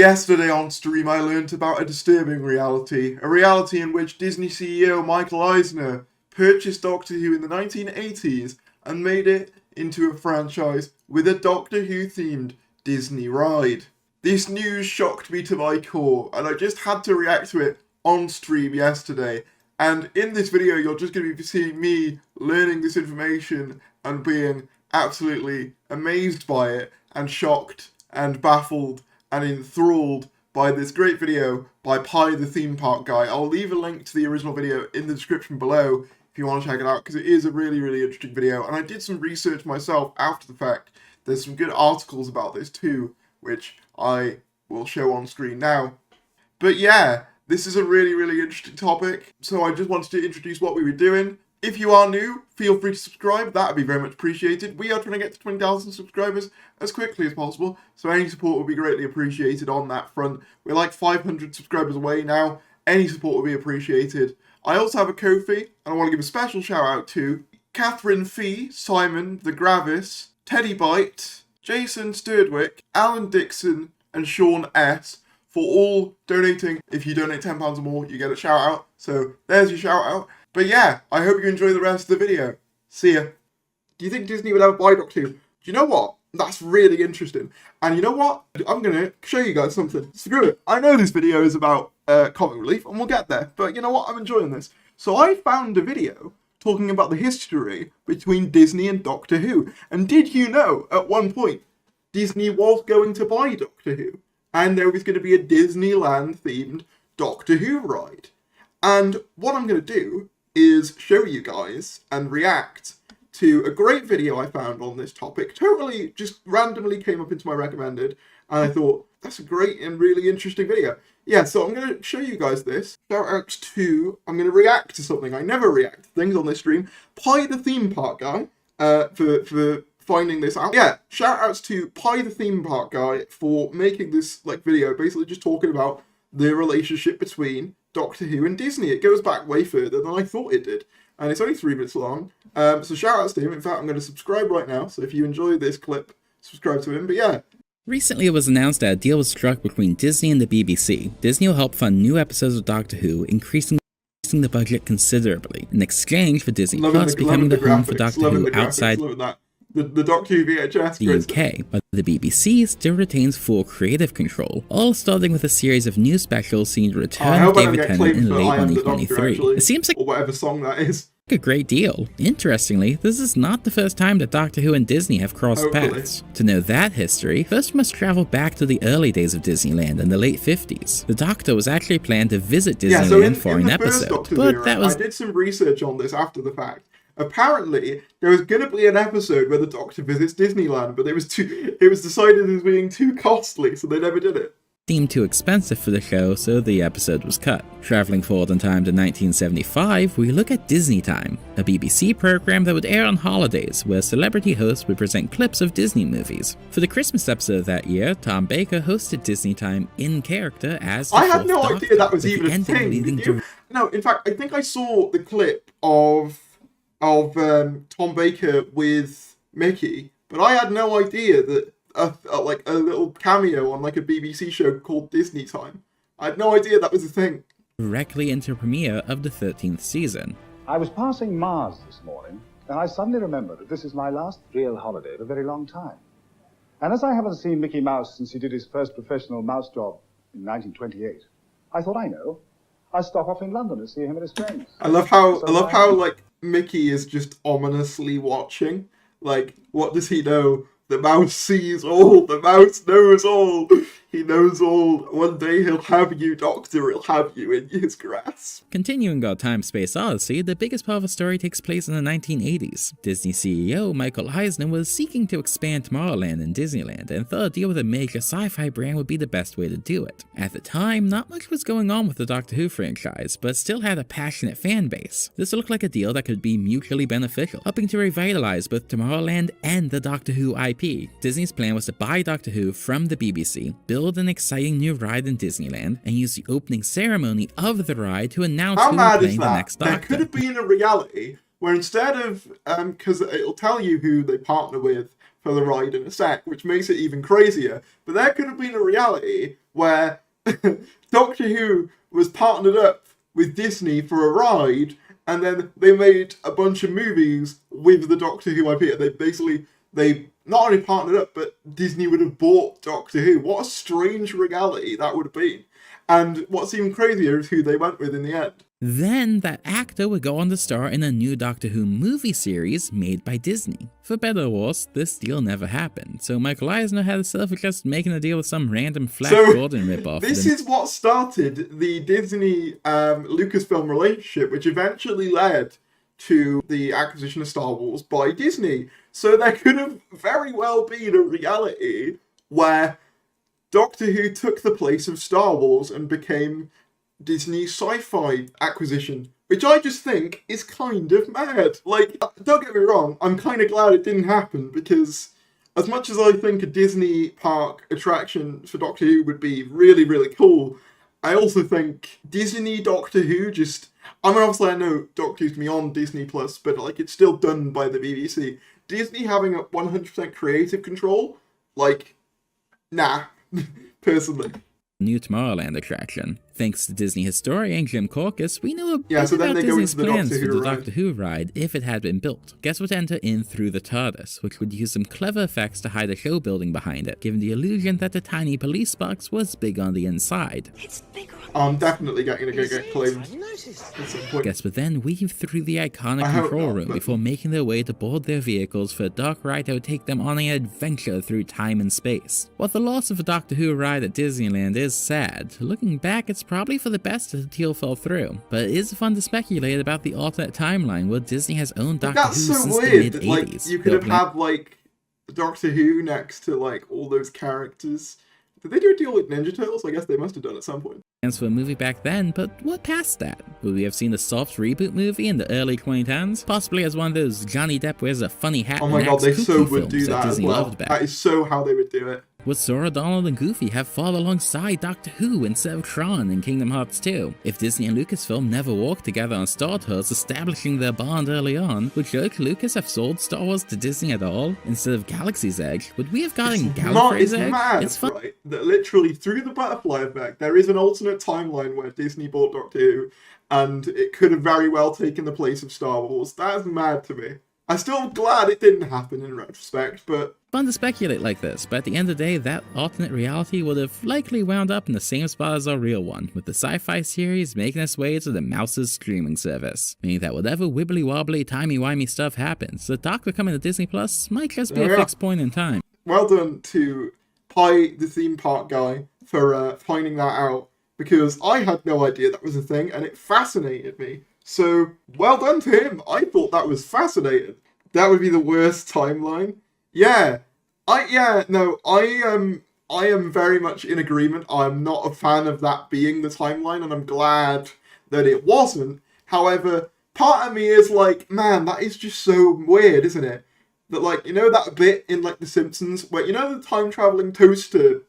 Yesterday on stream I learnt about a disturbing reality, a reality in which Disney CEO Michael Eisner purchased Doctor Who in the 1980s and made it into a franchise with a Doctor Who themed Disney ride. This news shocked me to my core and I just had to react to it on stream yesterday, and in this video you're just going to be seeing me learning this information and being absolutely amazed by it and shocked and baffled and enthralled by this great video by Pi the theme park guy. I'll leave a link to the original video in the description below if you want to check it out, because it is a really interesting video, and I did some research myself after the fact. There's some good articles about this too, which I will show on screen now. But yeah, this is a really interesting topic, so I just wanted to introduce what we were doing. If you are new, feel free to subscribe, that would be very much appreciated. We are trying to get to 20,000 subscribers as quickly as possible, so any support would be greatly appreciated on that front. We're like 500 subscribers away now, any support would be appreciated. I also have a Ko-fi, and I want to give a special shout out to Catherine Fee, Simon the Gravis, Teddy Bite, Jason Sturdwick, Alan Dixon, and Sean S. for all donating. If you donate £10 or more, you get a shout out, so there's your shout out. But yeah, I hope you enjoy the rest of the video. See ya. Do you think Disney would ever buy Doctor Who? Do you know what? That's really interesting. And you know what? I'm going to show you guys something. Screw it. I know this video is about comic relief, and we'll get there. But you know what? I'm enjoying this. So I found a video talking about the history between Disney and Doctor Who. And did you know, at one point, Disney was going to buy Doctor Who? And there was going to be a Disneyland-themed Doctor Who ride. And what I'm going to do is show you guys and react to a great video I found on this topic. Totally just randomly came up into my recommended, and I thought, that's a great and really interesting video. Yeah, so I'm going to show you guys this. Shout outs to, I'm going to react to something. I never react to things on this stream. Pi the theme park guy, for finding this out. Yeah, shout outs to Pi the theme park guy for making this video, basically just talking about the relationship between Doctor Who and Disney. It goes back way further than I thought it did, and it's only 3 minutes long, so shout outs to him. In fact, I'm going to subscribe right now, so if you enjoy this clip, subscribe to him. But yeah. Recently, it was announced that a deal was struck between Disney and the BBC. Disney will help fund new episodes of Doctor Who, increasing the budget considerably, in exchange for Disney Plus becoming the home for Doctor Who outside the Doctor Who VHS the UK, but the BBC still retains full creative control, all starting with a series of new specials seeing the return of David Tennant in late 2023. It seems like, or whatever song that is, a great deal. Interestingly, this is not the first time that Doctor Who and Disney have crossed paths. To know that history, first we must travel back to the early days of Disneyland in the late 50s. The Doctor was actually planned to visit Disneyland for an episode, but that was... I did some research on this after the fact. Apparently, there was going to be an episode where the Doctor visits Disneyland, but it was decided as being too costly, so they never did it. Seemed too expensive for the show, so the episode was cut. Traveling forward in time to 1975, we look at Disney Time, a BBC program that would air on holidays, where celebrity hosts would present clips of Disney movies. For the Christmas episode of that year, Tom Baker hosted Disney Time in character as the I had no Doctor, idea that was even a thing. No, in fact, I think I saw the clip of Tom Baker with Mickey, but I had no idea that a little cameo on a BBC show called Disney Time. I had no idea that was a thing. Directly into the premiere of the 13th season. I was passing Mars this morning, and I suddenly remembered that this is my last real holiday of a very long time. And as I haven't seen Mickey Mouse since he did his first professional mouse job in 1928, I thought, I'll stop off in London to see him and his friends. I love how Mickey is just ominously watching. What does he know? The mouse sees all. The mouse knows all. He knows all. One day he'll have you, Doctor. He'll have you in his grasp. Continuing our time-space odyssey, the biggest part of the story takes place in the 1980s. Disney CEO Michael Eisner was seeking to expand Tomorrowland and Disneyland, and thought a deal with a major sci-fi brand would be the best way to do it. At the time, not much was going on with the Doctor Who franchise, but still had a passionate fan base. This looked like a deal that could be mutually beneficial, helping to revitalize both Tomorrowland and the Doctor Who IP. Disney's plan was to buy Doctor Who from the BBC, build an exciting new ride in Disneyland, and use the opening ceremony of the ride to announce who was playing the next Doctor. There could have been a reality where instead of, because it'll tell you who they partner with for the ride in a sec, which makes it even crazier. But there could have been a reality where Doctor Who was partnered up with Disney for a ride, and then they made a bunch of movies with the Doctor Who IP. They not only partnered up, but Disney would have bought Doctor Who. What a strange reality that would have been. And what's even crazier is who they went with in the end. Then, that actor would go on to star in a new Doctor Who movie series made by Disney. For better or worse, this deal never happened, so Michael Eisner had himself just making a deal with some random Flash Gordon ripoff. This is what started the Disney Lucasfilm relationship, which eventually led to the acquisition of Star Wars by Disney. So there could have very well been a reality where Doctor Who took the place of Star Wars and became Disney's sci-fi acquisition, which I just think is kind of mad. Like, don't get me wrong, I'm kind of glad it didn't happen, because as much as I think a Disney park attraction for Doctor Who would be really, really cool, I also think Disney Doctor Who just... I mean, obviously I know Doctor Who's on Disney+, but like, it's still done by the BBC. Disney having a 100% creative control, like, nah, personally. New Tomorrowland attraction. Thanks to Disney historian Jim Corcus, we know a bit so then about they go Disney's into the plans Doctor for Who the ride. Doctor Who ride if it had been built. Guests would enter in through the TARDIS, which would use some clever effects to hide a show building behind it, giving the illusion that the tiny police box was big on the inside. It's bigger. I'm definitely going to get claimed at some point. Guests would then weave through the iconic I hope control not, room but- before making their way to board their vehicles for a dark ride that would take them on an adventure through time and space. While the loss of a Doctor Who ride at Disneyland is sad, looking back it's probably for the best that the deal fell through. But it is fun to speculate about the alternate timeline where Disney has owned Doctor Who That's so since weird. the That, like, mid-80s. you could have had like Doctor Who next to like all those characters. Did they do a deal with Ninja Turtles? I guess they must have done at some point. plans for a movie back then, but what past that? Would we have seen a soft reboot movie in the early 2010s? Possibly as one of those Johnny Depp wears a funny hat Oh and my god, acts they kooky so would films do that as Disney well. loved back. That is so how they would do it. Would Sora, Donald, and Goofy have fought alongside Doctor Who instead of Tron in Kingdom Hearts 2? If Disney and Lucasfilm never worked together on Star Tours, establishing their bond early on, would George Lucas have sold Star Wars to Disney at all? Instead of Galaxy's Edge, would we have gotten It's Gallifrey's Edge? mad, It's fun. right? That literally through the butterfly effect, there is an alternate timeline where Disney bought Doctor Who, and it could have very well taken the place of Star Wars. That is mad to me. I'm still glad it didn't happen in retrospect, but Fun to speculate like this, but at the end of the day, that alternate reality would have likely wound up in the same spot as our real one, with the sci-fi series making its way to the Mouse's streaming service. Meaning that whatever wibbly-wobbly, timey-wimey stuff happens, the Doctor coming to Disney Plus might just be There a we are. fixed point in time. well done to Pi, the theme park guy, for finding that out, because I had no idea that was a thing, and it fascinated me. So, well done to him. I thought that was fascinating. That would be the worst timeline. I am very much in agreement. I'm not a fan of that being the timeline, and I'm glad that it wasn't. However, part of me is like, man, that is just so weird, isn't it? That, like, you know that bit in, like, The Simpsons, where, you know the time-travelling toaster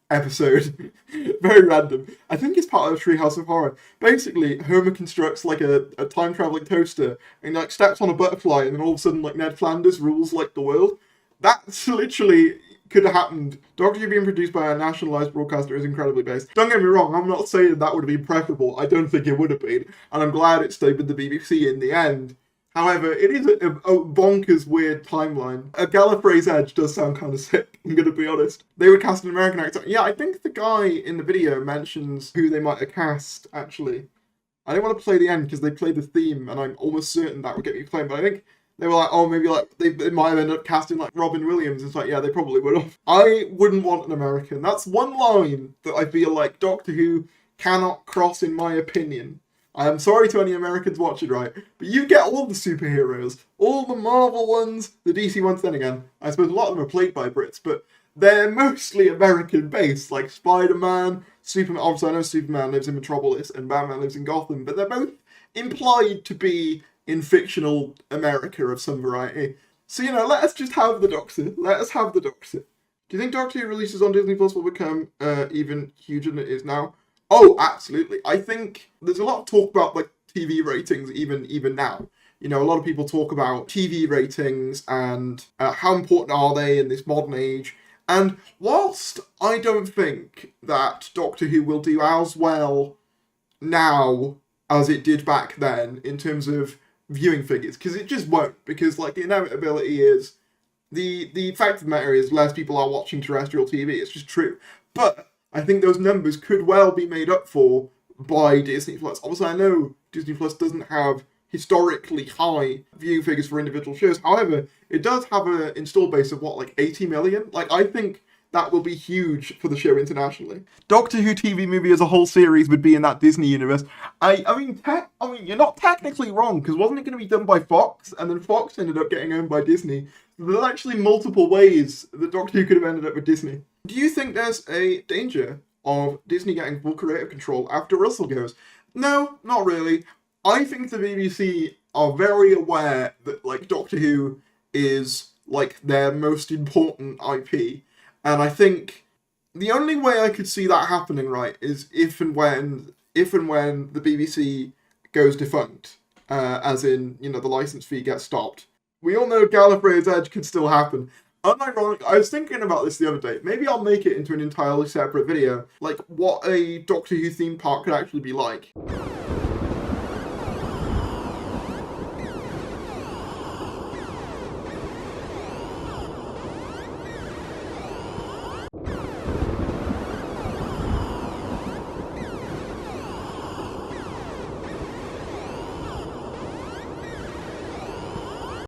episode? Very random. I think it's part of Treehouse of Horror. Basically, Homer constructs, like, a time-travelling toaster, and, like, steps on a butterfly, and then all of a sudden, like, Ned Flanders rules, like, the world. That's literally could have happened. Doctor Who being produced by a nationalised broadcaster is incredibly based. Don't get me wrong, I'm not saying that would have been preferable. I don't think it would have been. And I'm glad it stayed with the BBC in the end. However, it is a bonkers, weird timeline. A Gallifrey's Edge does sound kind of sick, I'm going to be honest. They would cast an American actor. Yeah, I think the guy in the video mentions who they might have cast, actually. I don't want to play the end because they played the theme, and I'm almost certain that would get me claimed. But I think they were like, oh, maybe like they might have ended up casting like Robin Williams. It's like, yeah, they probably would have. I wouldn't want an American. That's one line that I feel like Doctor Who cannot cross, in my opinion. I am sorry to any Americans watching, right? But you get all the superheroes, all the Marvel ones, the DC ones. Then again, I suppose a lot of them are played by Brits, but they're mostly American-based, like Spider-Man, Superman. Obviously, I know Superman lives in Metropolis and Batman lives in Gotham, but they're both implied to be in fictional America of some variety. So, you know, let us just have the Doctor. Let us have the Doctor. Do you think Doctor Who releases on Disney Plus will become even huger than it is now? Oh, absolutely. I think there's a lot of talk about like TV ratings even now. You know, a lot of people talk about TV ratings and how important are they in this modern age. And whilst I don't think that Doctor Who will do as well now as it did back then in terms of viewing figures, because it just won't, because like the inevitability is the fact of the matter is less people are watching terrestrial TV. It's just true. But I think those numbers could well be made up for by Disney Plus. Obviously, I know Disney Plus doesn't have historically high viewing figures for individual shows. However, it does have an install base of what, like 80 million? Like, I think that will be huge for the show internationally. Doctor Who TV movie as a whole series would be in that Disney universe. I mean, you're not technically wrong, because wasn't it going to be done by Fox, and then Fox ended up getting owned by Disney? There's actually multiple ways that Doctor Who could have ended up with Disney. Do you think there's a danger of Disney getting full creative control after Russell goes? No, not really. I think the BBC are very aware that, like, Doctor Who is, like, their most important IP. And I think the only way I could see that happening, right, is if and when the BBC goes defunct, as in, you know, the license fee gets stopped. We all know Gallifrey's Edge could still happen. Unironically, I was thinking about this the other day. Maybe I'll make it into an entirely separate video, like what a Doctor Who theme park could actually be like.